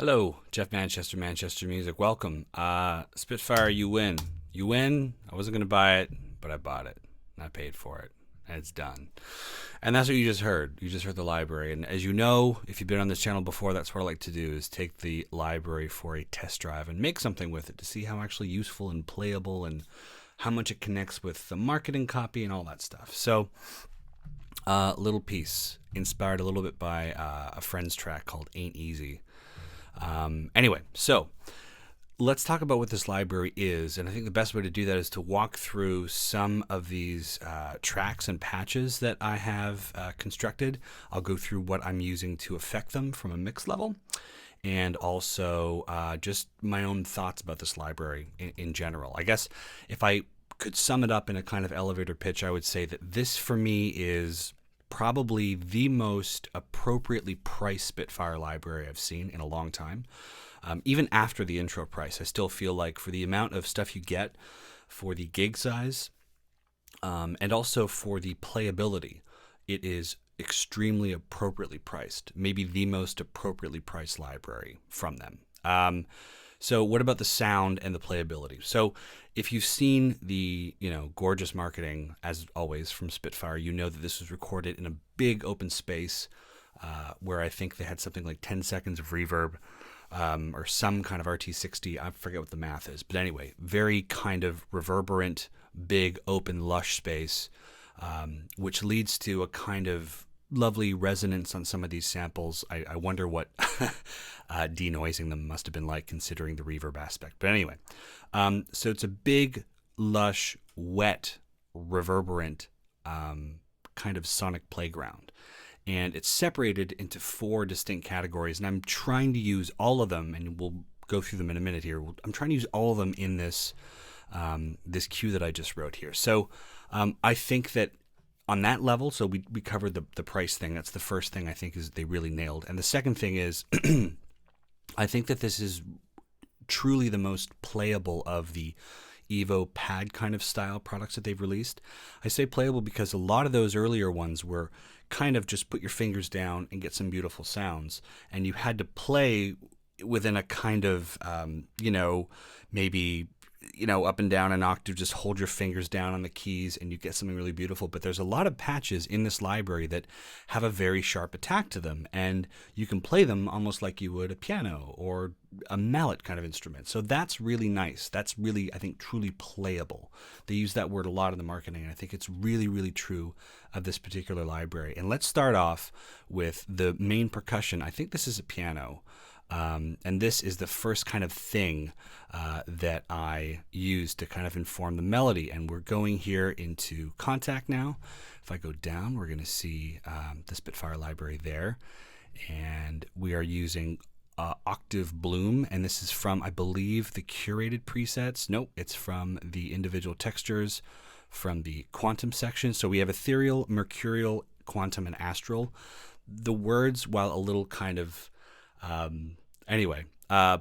Hello, Jeff Manchester, Manchester Music. Welcome. Spitfire, you win. You win. I wasn't going to buy it, but I bought it. And I paid for it. And it's done. And that's what you just heard. You just heard the library. And as you know, if you've been on this channel before, that's what I like to do is take the library for a test drive and make something with it to see how actually useful and playable and how much it connects with the marketing copy and all that stuff. So, little piece inspired a little bit by a friend's track called Ain't Easy. Anyway, so let's talk about what this library is. And I think the best way to do that is to walk through some of these tracks and patches that I have constructed. I'll go through what I'm using to affect them from a mix level, and also just my own thoughts about this library in general. I guess if I could sum it up in a kind of elevator pitch, I would say that this for me is probably the most appropriately priced Spitfire library I've seen in a long time. Even after the intro price, I still feel like for the amount of stuff you get, for the gig size, and also for the playability, it is extremely appropriately priced. Maybe the most appropriately priced library from them. So what about the sound and the playability? So if you've seen the, gorgeous marketing, as always, from Spitfire, you know that this was recorded in a big open space where I think they had something like 10 seconds of reverb or some kind of RT60. I forget what the math is. But anyway, very kind of reverberant, big, open, lush space, which leads to a kind of lovely resonance on some of these samples. I wonder what denoising them must have been like, considering the reverb aspect. But anyway, so it's a big, lush, wet, reverberant kind of sonic playground. And it's separated into 4 distinct categories. And I'm trying to use all of them, and we'll go through them in a minute here. I'm trying to use all of them in this, this cue that I just wrote here. So I think that on that level, so we covered the price thing. That's the first thing I think is they really nailed. And the second thing is I think that this is truly the most playable of the Evo pad kind of style products that they've released. I say playable because a lot of those earlier ones were kind of just put your fingers down and get some beautiful sounds. And you had to play within a kind of, maybe up and down an octave, just hold your fingers down on the keys and you get something really beautiful. But there's a lot of patches in this library that have a very sharp attack to them, and you can play them almost like you would a piano or a mallet kind of instrument. So that's really nice. That's really, I think, truly playable. They use that word a lot in the marketing, and I think it's really, really true of this particular library. And let's start off with the main percussion. I think this is a piano. And this is the first kind of thing that I use to kind of inform the melody. And we're going here into Contact now. If I go down, we're going to see the Spitfire library there. And we are using Octave Bloom. And this is from, I believe, the curated presets. Nope, it's from the individual textures from the quantum section. So we have ethereal, mercurial, quantum, and astral. The words, while a little kind of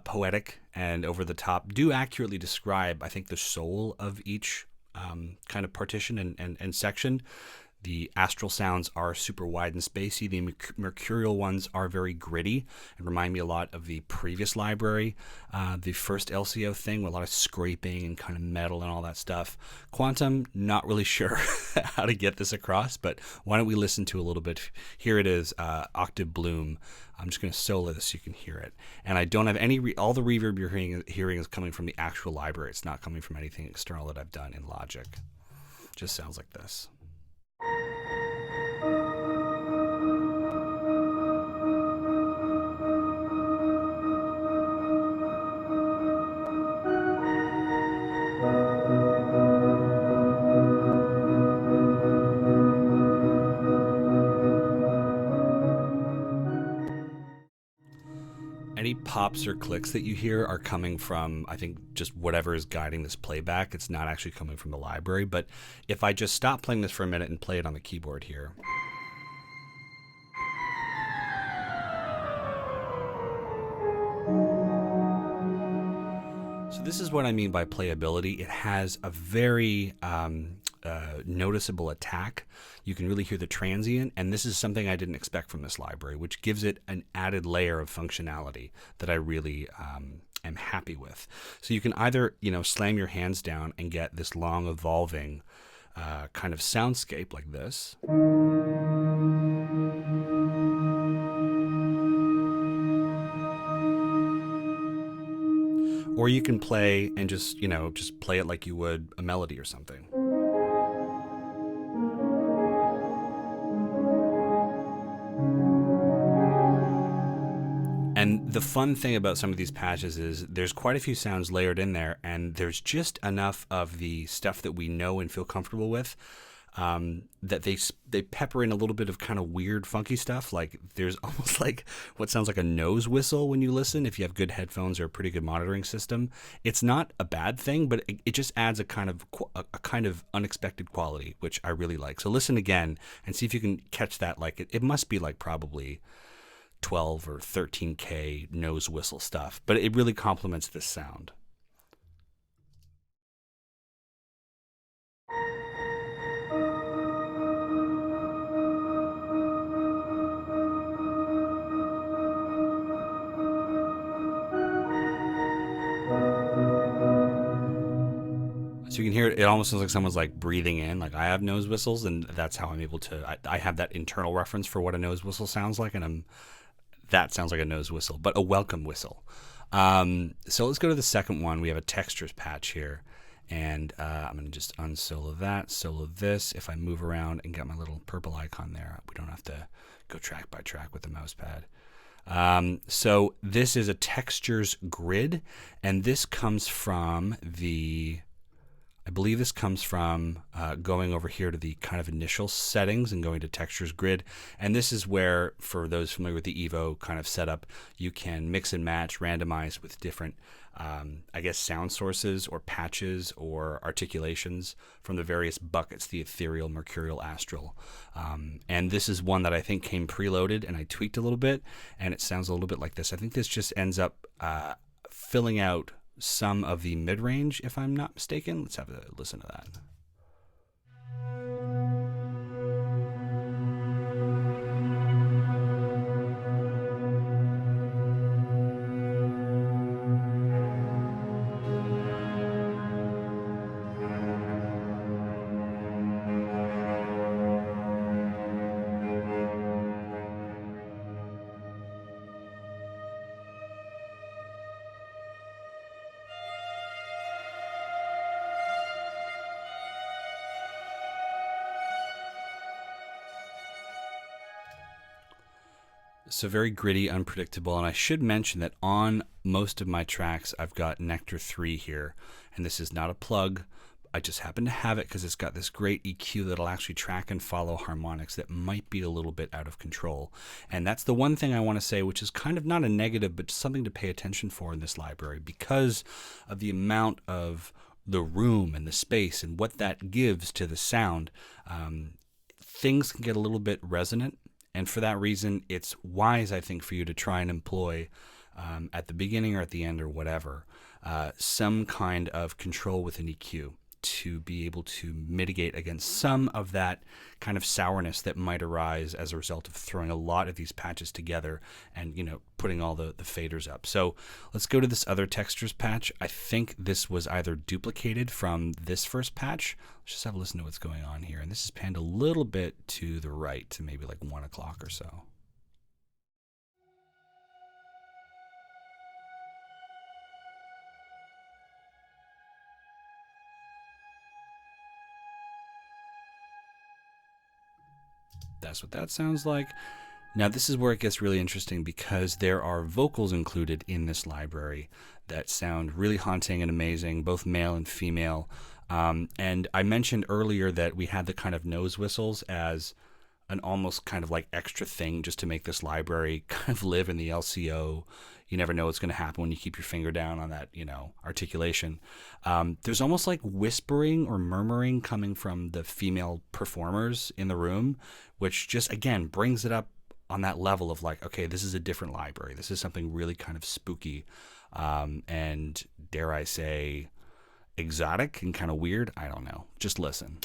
poetic and over the top, do accurately describe, I think, the soul of each kind of partition and section. The astral sounds are super wide and spacey. The mercurial ones are very gritty and remind me a lot of the previous library, the first LCO thing, with a lot of scraping and kind of metal and all that stuff. Quantum, not really sure how to get this across, but why don't we listen to a little bit. Here it is, Octave Bloom. I'm just going to solo this so you can hear it. And I don't have any, all the reverb you're hearing is coming from the actual library. It's not coming from anything external that I've done in Logic. Just sounds like this. Any pops or clicks that you hear are coming from, I think, just whatever is guiding this playback. It's not actually coming from the library. But if I just stop playing this for a minute and play it on the keyboard here. So this is what I mean by playability. It has a very noticeable attack. You can really hear the transient, and this is something I didn't expect from this library, which gives it an added layer of functionality that I really am happy with. So you can either, slam your hands down and get this long evolving kind of soundscape like this. Or you can play and just play it like you would a melody or something. And the fun thing about some of these patches is there's quite a few sounds layered in there, and there's just enough of the stuff that we know and feel comfortable with that they pepper in a little bit of kind of weird, funky stuff. Like there's almost like what sounds like a nose whistle when you listen, if you have good headphones or a pretty good monitoring system. It's not a bad thing, but it just adds a kind of unexpected quality, which I really like. So listen again and see if you can catch that. Like it must be like probably 12 or 13K nose whistle stuff, but it really complements this sound. So you can hear it almost sounds like someone's like breathing in. Like I have nose whistles, and that's how I'm able to, I have that internal reference for what a nose whistle sounds like, and that sounds like a nose whistle, but a welcome whistle. So let's go to the second one. We have a textures patch here, and I'm going to just unsolo that, solo this. If I move around and get my little purple icon there, we don't have to go track by track with the mouse pad. So this is a textures grid, and this comes from I believe this comes from going over here to the kind of initial settings and going to textures grid. And this is where, for those familiar with the Evo kind of setup, you can mix and match, randomize with different, sound sources or patches or articulations from the various buckets, the ethereal, mercurial, astral. And this is one that I think came preloaded, and I tweaked a little bit, and it sounds a little bit like this. I think this just ends up filling out some of the mid-range, if I'm not mistaken. Let's have a listen to that. So very gritty, unpredictable, and I should mention that on most of my tracks I've got Nectar 3 here, and this is not a plug. I just happen to have it because it's got this great EQ that'll actually track and follow harmonics that might be a little bit out of control. And that's the one thing I want to say, which is kind of not a negative, but something to pay attention for in this library, because of the amount of the room and the space and what that gives to the sound. Things can get a little bit resonant. And for that reason, it's wise, I think, for you to try and employ at the beginning or at the end or whatever, some kind of control with an EQ to be able to mitigate against some of that kind of sourness that might arise as a result of throwing a lot of these patches together and, putting all the faders up. So let's go to this other textures patch. I think this was either duplicated from this first patch. Let's just have a listen to what's going on here. And this is panned a little bit to the right, to maybe like 1 o'clock or so. That's what that sounds like. Now this is where it gets really interesting, because there are vocals included in this library that sound really haunting and amazing, both male and female. And I mentioned earlier that we had the kind of nose whistles as an almost kind of like extra thing just to make this library kind of live in the LCO. You never know what's going to happen when you keep your finger down on that, articulation. There's almost like whispering or murmuring coming from the female performers in the room, which just, again, brings it up on that level of like, okay, this is a different library. This is something really kind of spooky and, dare I say, exotic and kind of weird. I don't know. Just listen.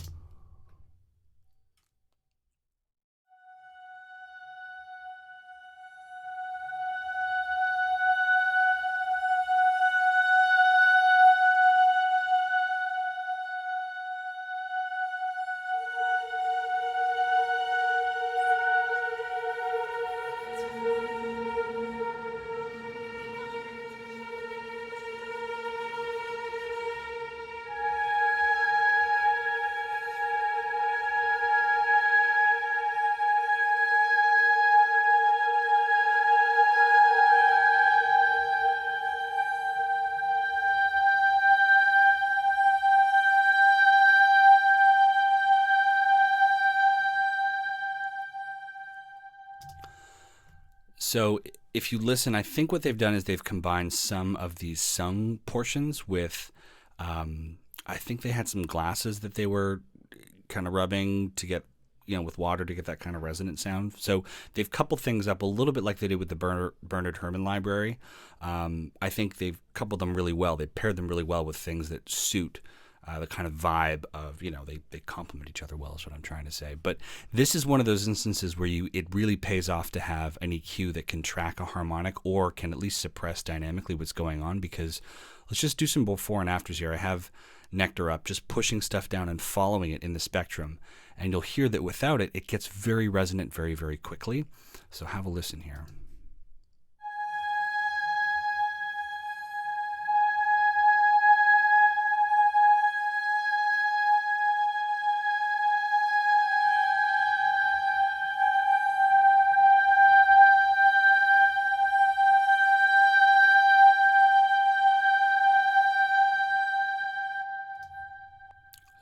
So if you listen, I think what they've done is they've combined some of these sung portions with, I think they had some glasses that they were kind of rubbing to get, with water to get that kind of resonant sound. So they've coupled things up a little bit like they did with the Bernard Herrmann library. I think they've coupled them really well. They paired them really well with things that suit the kind of vibe of, they complement each other well is what I'm trying to say. But this is one of those instances where it really pays off to have an EQ that can track a harmonic or can at least suppress dynamically what's going on, because let's just do some before and afters here. I have Nectar up, just pushing stuff down and following it in the spectrum. And you'll hear that without it, it gets very resonant very, very quickly. So have a listen here.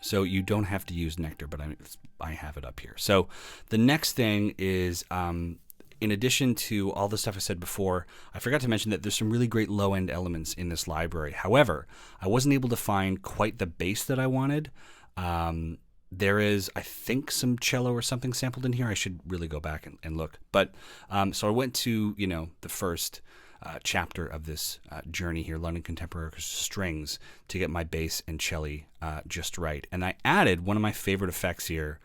So you don't have to use Nectar, but I have it up here. So the next thing is, in addition to all the stuff I said before, I forgot to mention that there's some really great low-end elements in this library. However, I wasn't able to find quite the bass that I wanted. There is, I think, some cello or something sampled in here. I should really go back and look. But so I went to, the first chapter of this journey here, London Contemporary Orchestra Strings, to get my bass and cello just right. And I added one of my favorite effects here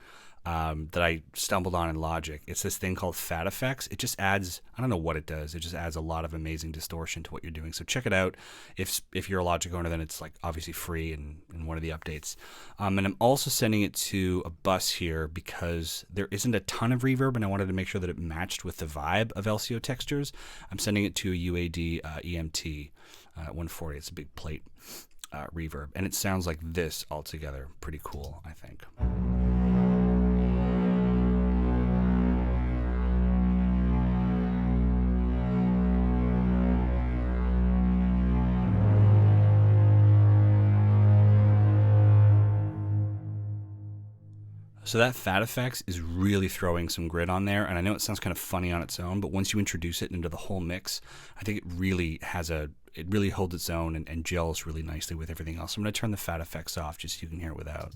that I stumbled on in Logic. It's this thing called Fat Effects. It just adds, I don't know what it does. It just adds a lot of amazing distortion to what you're doing. So check it out. If you're a Logic owner, then it's like obviously free in one of the updates. And I'm also sending it to a bus here because there isn't a ton of reverb, and I wanted to make sure that it matched with the vibe of LCO Textures. I'm sending it to a UAD EMT 140. It's a big plate reverb, and it sounds like this altogether. Pretty cool, I think. So that Fat Effects is really throwing some grit on there, and I know it sounds kind of funny on its own, but once you introduce it into the whole mix, I think it really holds its own and gels really nicely with everything else. So I'm going to turn the Fat Effects off just so you can hear it without.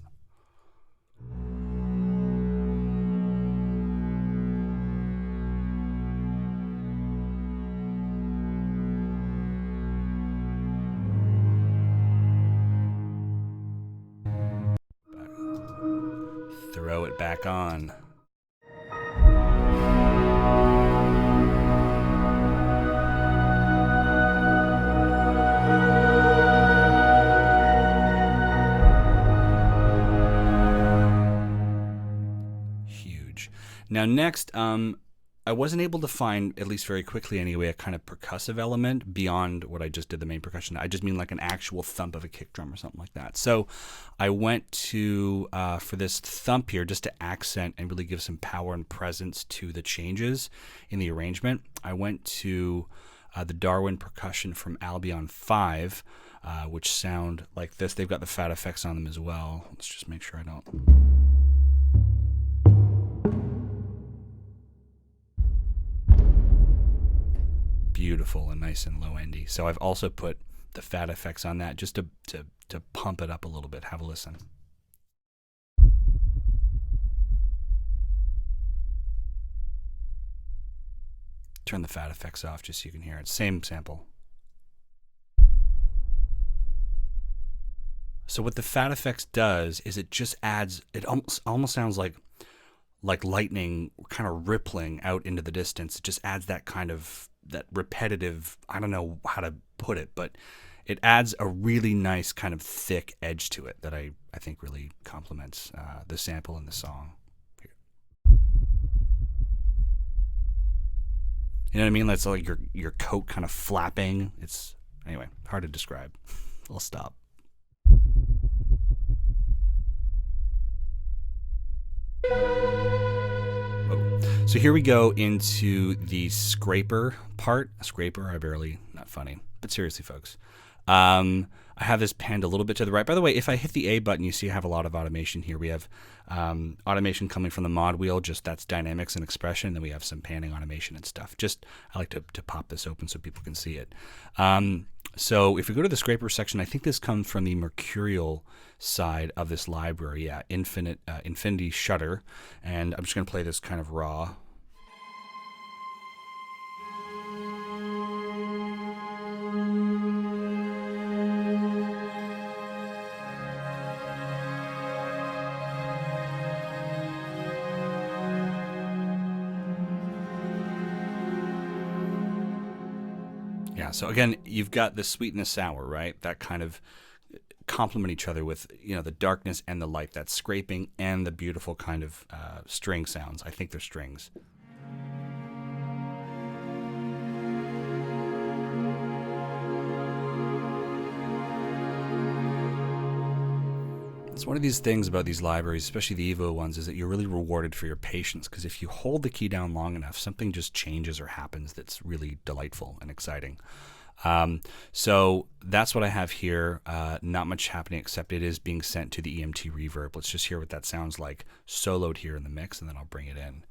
Throw it back on. Huge. Now next, I wasn't able to find, at least very quickly anyway, a kind of percussive element beyond what I just did, the main percussion. I just mean like an actual thump of a kick drum or something like that. So I went to, for this thump here, just to accent and really give some power and presence to the changes in the arrangement, I went to the Darwin Percussion from Albion 5, which sound like this. They've got the Fat Effects on them as well. Let's just make sure I don't... Beautiful and nice and low endy. So I've also put the Fat Effects on that just to pump it up a little bit. Have a listen. Turn the Fat Effects off just so you can hear it. Same sample. So what the Fat Effects does is it just adds, it almost sounds like lightning kind of rippling out into the distance. It just adds that kind of, that repetitive, I don't know how to put it, but it adds a really nice kind of thick edge to it that I think really complements the sample and the song. You know what I mean? That's like your coat kind of flapping. It's, anyway, hard to describe. I'll stop. So here we go into the scraper part. Scraper, not funny, but seriously, folks. I'm I have this panned a little bit to the right. By the way, if I hit the A button, you see I have a lot of automation here. We have automation coming from the mod wheel, just that's dynamics and expression. Then we have some panning automation and stuff. Just I like to pop this open so people can see it. So if we go to the scraper section, I think this comes from the Mercurial side of this library. Yeah, Infinity Shutter. And I'm just going to play this kind of raw. Yeah, so again, you've got the sweet and the sour, right? That kind of complement each other with, the darkness and the light, that scraping and the beautiful kind of string sounds. I think they're strings. It's one of these things about these libraries, especially the Evo ones, is that you're really rewarded for your patience, because if you hold the key down long enough, something just changes or happens that's really delightful and exciting. So that's what I have here. Not much happening, except it is being sent to the EMT reverb. Let's just hear what that sounds like soloed here in the mix, and then I'll bring it in.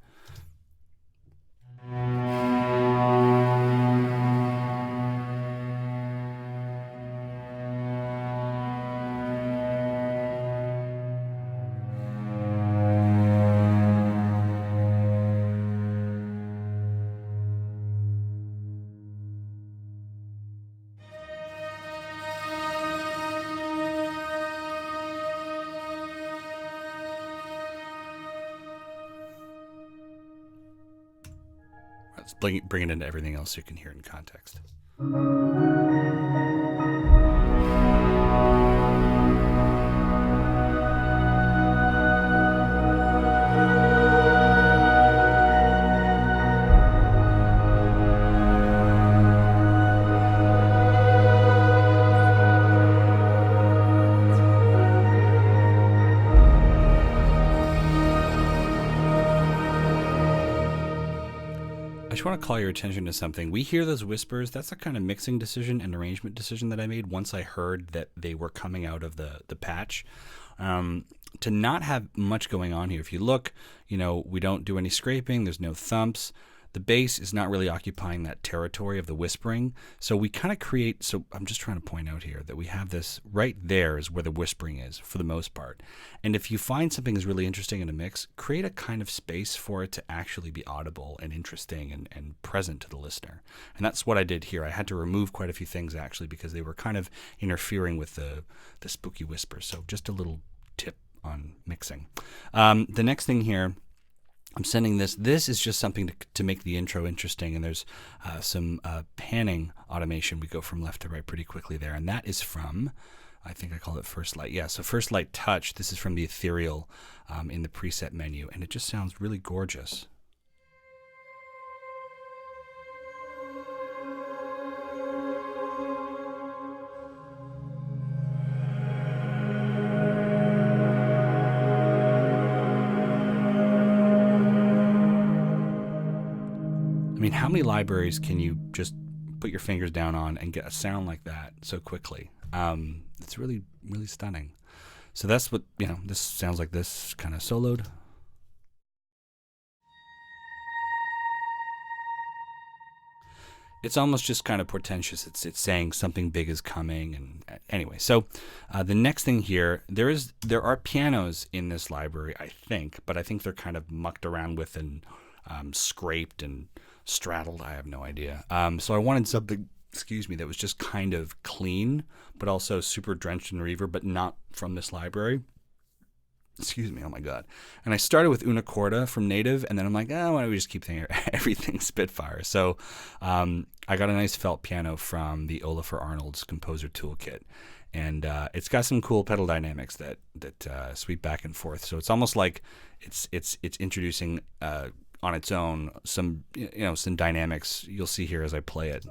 Let's bring it into everything else so you can hear it in context. I just want to call your attention to something. We hear those whispers. That's a kind of mixing decision and arrangement decision that I made once I heard that they were coming out of the patch. To not have much going on here. If you look, we don't do any scraping. There's no thumps. The bass is not really occupying that territory of the whispering. So we kind of create, so I'm just trying to point out here that we have this right there is where the whispering is for the most part. And if you find something is really interesting in a mix, create a kind of space for it to actually be audible and interesting and present to the listener. And that's what I did here. I had to remove quite a few things actually because they were kind of interfering with the spooky whispers. So just a little tip on mixing. The next thing here, I'm sending this. This is just something to make the intro interesting, and there's some panning automation. We go from left to right pretty quickly there, and that is from, I think I call it First Light. Yeah, so First Light Touch. This is from the Ethereal in the preset menu, and it just sounds really gorgeous. I mean, how many libraries can you just put your fingers down on and get a sound like that so quickly? It's really, really stunning. So that's what, this sounds like this kind of soloed. It's almost just kind of portentous. It's saying something big is coming. And anyway, so the next thing here, there are pianos in this library, I think, but I think they're kind of mucked around with and scraped and straddled. I have no idea. So I wanted something, that was just kind of clean, but also super drenched in reverb, but not from this library. Oh my God. And I started with Una Corda from Native, and then I'm like, why don't we just keep everything Spitfire? So I got a nice felt piano from the Olafur Arnold's Composer Toolkit. And it's got some cool pedal dynamics that sweep back and forth. So it's almost like it's introducing on its own some some dynamics you'll see here as I play it.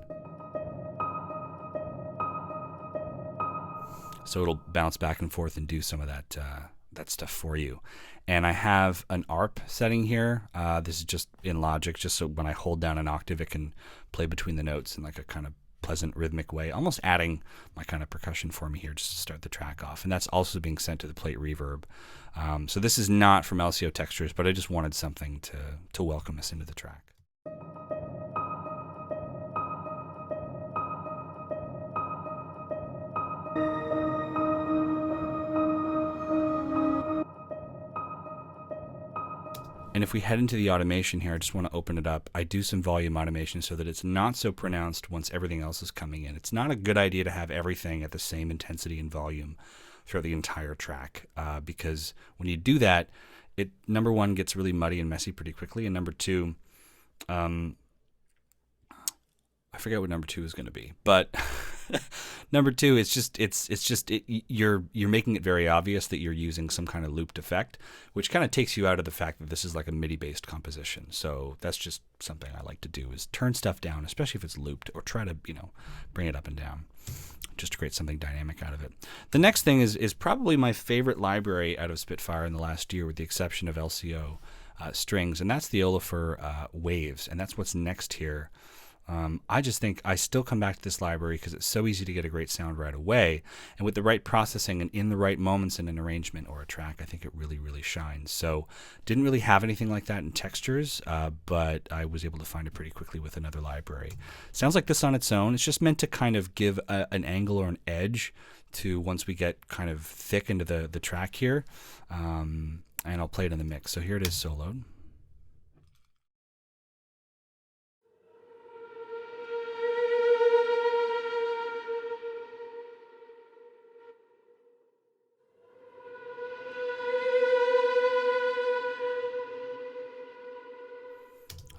So it'll bounce back and forth and do some of that stuff for you. And I have an ARP setting here. This is just in Logic, just so when I hold down an octave, it can play between the notes in like a kind of pleasant rhythmic way, almost adding my kind of percussion for me here just to start the track off. And that's also being sent to the plate reverb. So this is not from LCO Textures, but I just wanted something to welcome us into the track. And if we head into the automation here, I just want to open it up. I do some volume automation so that it's not so pronounced once everything else is coming in. It's not a good idea to have everything at the same intensity and volume throughout the entire track, because when you do that, it, number one, gets really muddy and messy pretty quickly, and number two, I forget what number two is going to be, but number two, you're making it very obvious that you're using some kind of looped effect, which kind of takes you out of the fact that this is like a MIDI based composition. So that's just something I like to do, is turn stuff down, especially if it's looped, or try to, bring it up and down just to create something dynamic out of it. The next thing is probably my favorite library out of Spitfire in the last year, with the exception of LCO strings, and that's the Olafur Waves, and that's what's next here. I just think I still come back to this library because it's so easy to get a great sound right away. And with the right processing and in the right moments in an arrangement or a track, I think it really, really shines. So didn't really have anything like that in Textures, but I was able to find it pretty quickly with another library. Sounds like this on its own. It's just meant to kind of give an angle or an edge to once we get kind of thick into the track here. And I'll play it in the mix. So here it is soloed.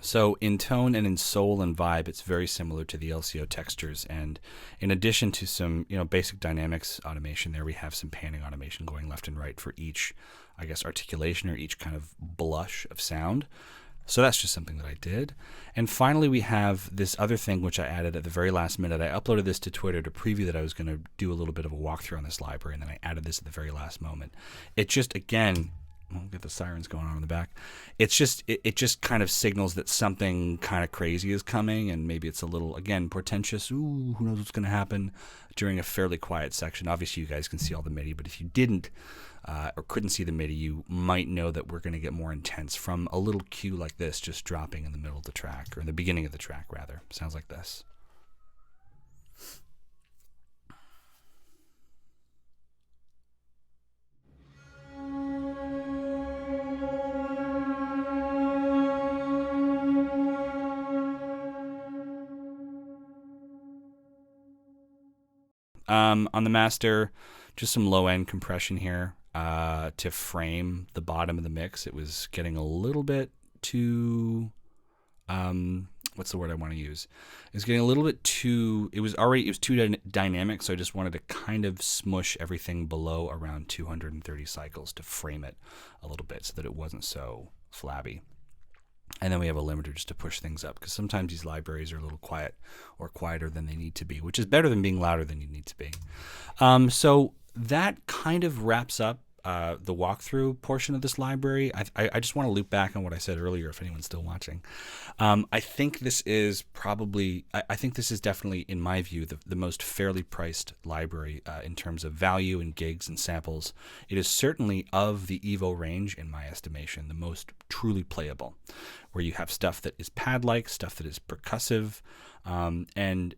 So in tone and in soul and vibe, it's very similar to the LCO Textures. And in addition to some, basic dynamics automation there, we have some panning automation going left and right for each, I guess, articulation or each kind of blush of sound. So that's just something that I did. And finally, we have this other thing which I added at the very last minute. I uploaded this to Twitter to preview that I was going to do a little bit of a walkthrough on this library, and then I added this at the very last moment. It just, again, we'll get the sirens going on in the back. It's just, it just kind of signals that something kind of crazy is coming, and maybe it's a little, again, portentous. Ooh, who knows what's going to happen during a fairly quiet section. Obviously, you guys can see all the MIDI, but if you didn't or couldn't see the MIDI, you might know that we're going to get more intense from a little cue like this just dropping in the middle of the track, or in the beginning of the track, rather. Sounds like this. On the master, just some low-end compression here to frame the bottom of the mix. It was getting a little bit too, what's the word I want to use? It was getting a little bit too, it was too dynamic, so I just wanted to kind of smush everything below around 230 cycles to frame it a little bit so that it wasn't so flabby. And then we have a limiter just to push things up, because sometimes these libraries are a little quiet or quieter than they need to be, which is better than being louder than you need to be. So that kind of wraps up the walkthrough portion of this library. I just want to loop back on what I said earlier, if anyone's still watching. I think this is definitely, in my view, the most fairly priced library in terms of value and gigs and samples. It is certainly, of the Evo range, in my estimation, the most truly playable, where you have stuff that is pad-like, stuff that is percussive, and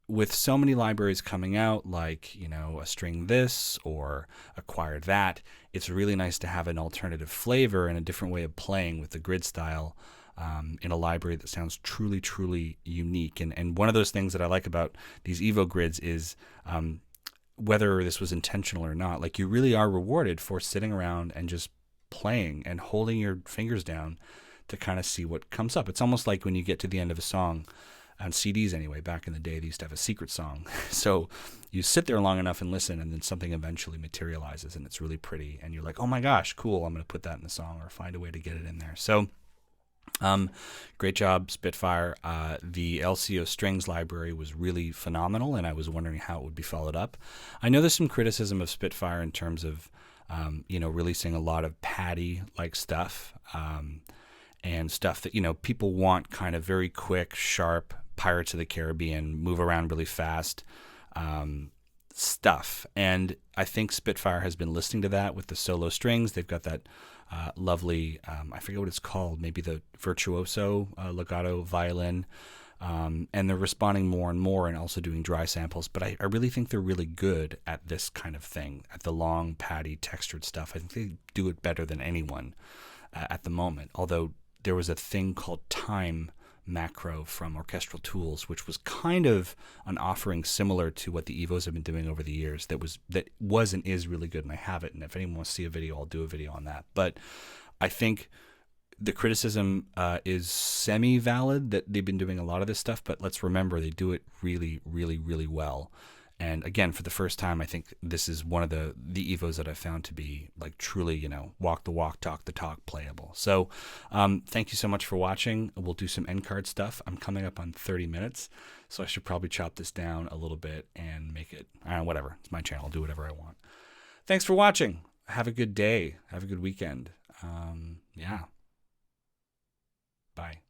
with so many libraries coming out, like, a string this or acquire that, it's really nice to have an alternative flavor and a different way of playing with the grid style in a library that sounds truly, truly unique. And one of those things that I like about these Evo grids is whether this was intentional or not, like, you really are rewarded for sitting around and just playing and holding your fingers down to kind of see what comes up. It's almost like when you get to the end of a song, on CDs anyway, back in the day, they used to have a secret song. So you sit there long enough and listen, and then something eventually materializes, and it's really pretty. And you're like, oh my gosh, cool, I'm going to put that in the song, or find a way to get it in there. So great job, Spitfire. The LCO strings library was really phenomenal, and I was wondering how it would be followed up. I know there's some criticism of Spitfire in terms of, releasing a lot of paddy-like stuff, and stuff that, people want kind of very quick, sharp, Pirates of the Caribbean, move around really fast stuff. And I think Spitfire has been listening to that with the solo strings. They've got that lovely, I forget what it's called, maybe the virtuoso legato violin. And they're responding more and more and also doing dry samples. But I really think they're really good at this kind of thing, at the long, patty, textured stuff. I think they do it better than anyone at the moment. Although there was a thing called Time macro from Orchestral Tools, which was kind of an offering similar to what the Evos have been doing over the years. That was and is really good, and I have it. And if anyone wants to see a video, I'll do a video on that. But I think the criticism is semi-valid that they've been doing a lot of this stuff, but let's remember they do it really, really, really well. And again, for the first time, I think this is one of the Evos that I've found to be like truly, walk the walk, talk the talk, playable. So thank you so much for watching. We'll do some end card stuff. I'm coming up on 30 minutes, so I should probably chop this down a little bit and make it, whatever. It's my channel. I'll do whatever I want. Thanks for watching. Have a good day. Have a good weekend. Yeah. Bye.